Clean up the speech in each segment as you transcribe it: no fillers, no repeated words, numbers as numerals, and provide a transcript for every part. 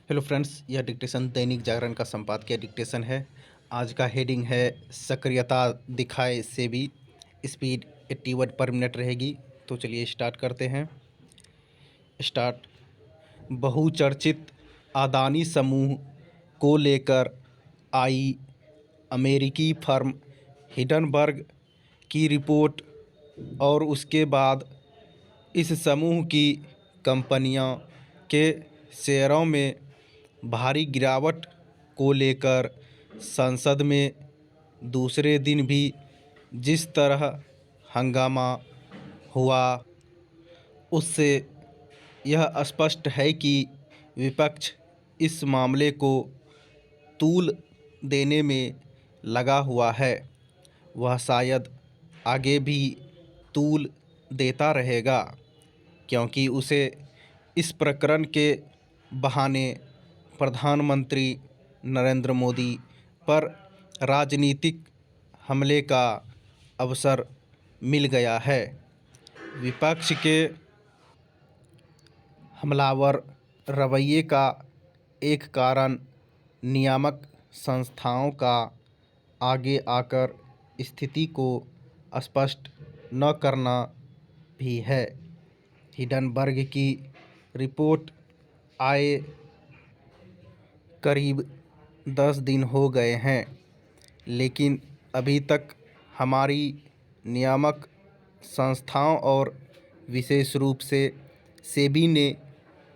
Hello friends, यह dictation Dainik Jagran का संपादकीय डिक्टेशन है। आज का हेडिंग है सक्रियता दिखाए सेबी, स्पीड 80 वर्ड पर मिनट रहेगी। तो चलिए स्टार्ट करते हैं। स्टार्ट। बहुचर्चित अदानी समूह को लेकर आई अमेरिकी फर्म हिंडनबर्ग की रिपोर्ट और उसके बाद इस समूह की कंपनियों के शेयरों में भारी गिरावट को लेकर संसद में दूसरे दिन भी जिस तरह हंगामा हुआ, उससे यह स्पष्ट है कि विपक्ष इस मामले को तूल देने में लगा हुआ है। वह शायद आगे भी तूल देता रहेगा, क्योंकि उसे इस प्रकरण के बहाने प्रधानमंत्री नरेंद्र मोदी पर राजनीतिक हमले का अवसर मिल गया है। विपक्ष के हमलावर रवैये का एक कारण नियामक संस्थाओं का आगे आकर स्थिति को स्पष्ट न करना भी है। हिंडनबर्ग की रिपोर्ट आए करीब 10 दिन हो गए हैं, लेकिन अभी तक हमारी नियामक संस्थाओं और विशेष रूप से सेबी ने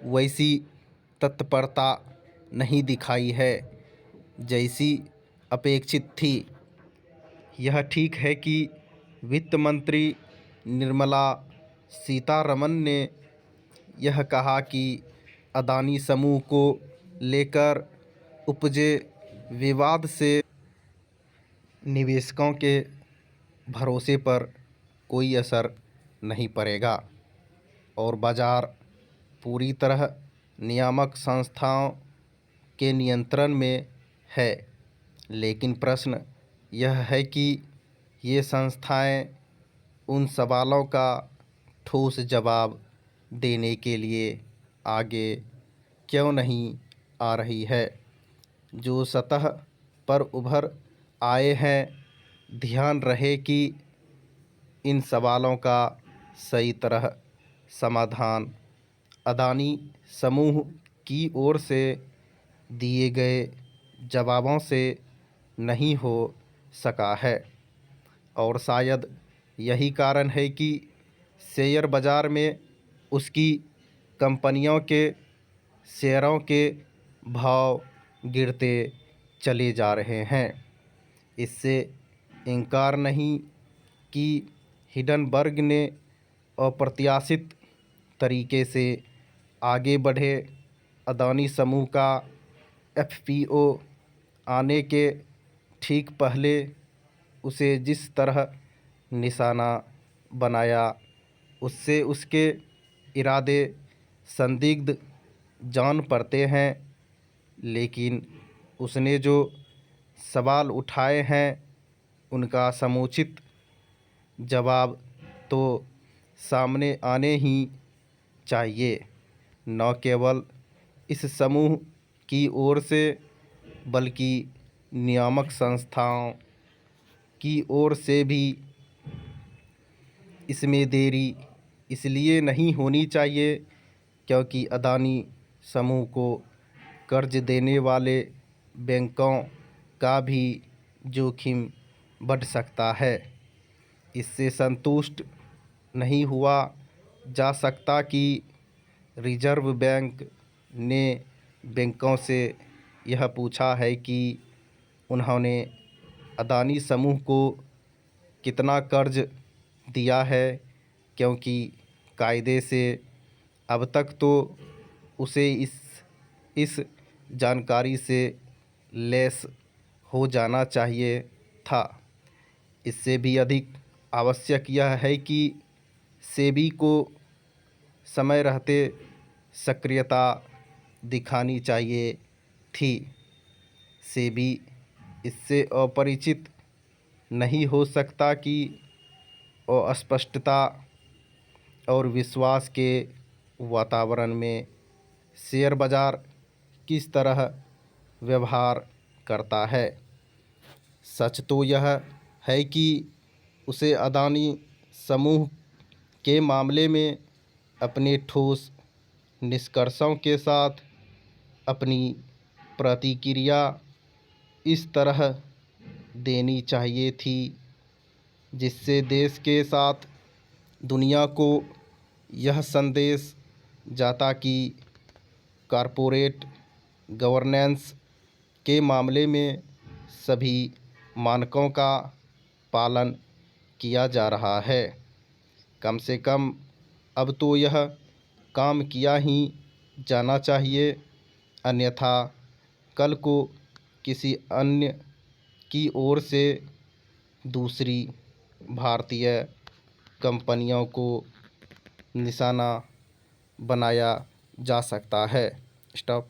वैसी तत्परता नहीं दिखाई है जैसी अपेक्षित थी। यह ठीक है कि वित्त मंत्री निर्मला सीतारमण ने यह कहा कि अदानी समूह को लेकर उपजे विवाद से निवेशकों के भरोसे पर कोई असर नहीं पड़ेगा और बाज़ार पूरी तरह नियामक संस्थाओं के नियंत्रण में है। लेकिन प्रश्न यह है कि ये संस्थाएं उन सवालों का ठोस जवाब देने के लिए आगे क्यों नहीं आ रही है, जो सतह पर उभर आए हैं। ध्यान रहे कि इन सवालों का सही तरह समाधान अदानी समूह की ओर से दिए गए जवाबों से नहीं हो सका है, और शायद यही कारण है कि शेयर बाज़ार में उसकी कंपनियों के शेयरों के भाव गिरते चले जा रहे हैं। इससे इनकार नहीं कि हिंडनबर्ग ने अप्रत्याशित तरीके से आगे बढ़े अदानी समूह का एफपीओ आने के ठीक पहले उसे जिस तरह निशाना बनाया, उससे उसके इरादे संदिग्ध जान पड़ते हैं। लेकिन उसने जो सवाल उठाए हैं उनका समुचित जवाब तो सामने आने ही चाहिए, न केवल इस समूह की ओर से बल्कि नियामक संस्थाओं की ओर से भी। इसमें देरी इसलिए नहीं होनी चाहिए क्योंकि अदानी समूह को कर्ज देने वाले बैंकों का भी जोखिम बढ़ सकता है। इससे संतुष्ट नहीं हुआ जा सकता कि रिजर्व बैंक ने बैंकों से यह पूछा है कि उन्होंने अदानी समूह को कितना कर्ज दिया है, क्योंकि कायदे से अब तक तो उसे इस जानकारी से लैस हो जाना चाहिए था। इससे भी अधिक आवश्यक यह है कि सेबी को समय रहते सक्रियता दिखानी चाहिए थी। सेबी इससे अपरिचित नहीं हो सकता कि अस्पष्टता और विश्वास के वातावरण में शेयर बाज़ार किस तरह व्यवहार करता है। सच तो यह है कि उसे अदानी समूह के मामले में अपने ठोस निष्कर्षों के साथ अपनी प्रतिक्रिया इस तरह देनी चाहिए थी जिससे देश के साथ दुनिया को यह संदेश जाता कि कॉरपोरेट गवर्नेंस के मामले में सभी मानकों का पालन किया जा रहा है। कम से कम अब तो यह काम किया ही जाना चाहिए, अन्यथा कल को किसी अन्य की ओर से दूसरी भारतीय कंपनियों को निशाना बनाया जा सकता है। स्टॉप।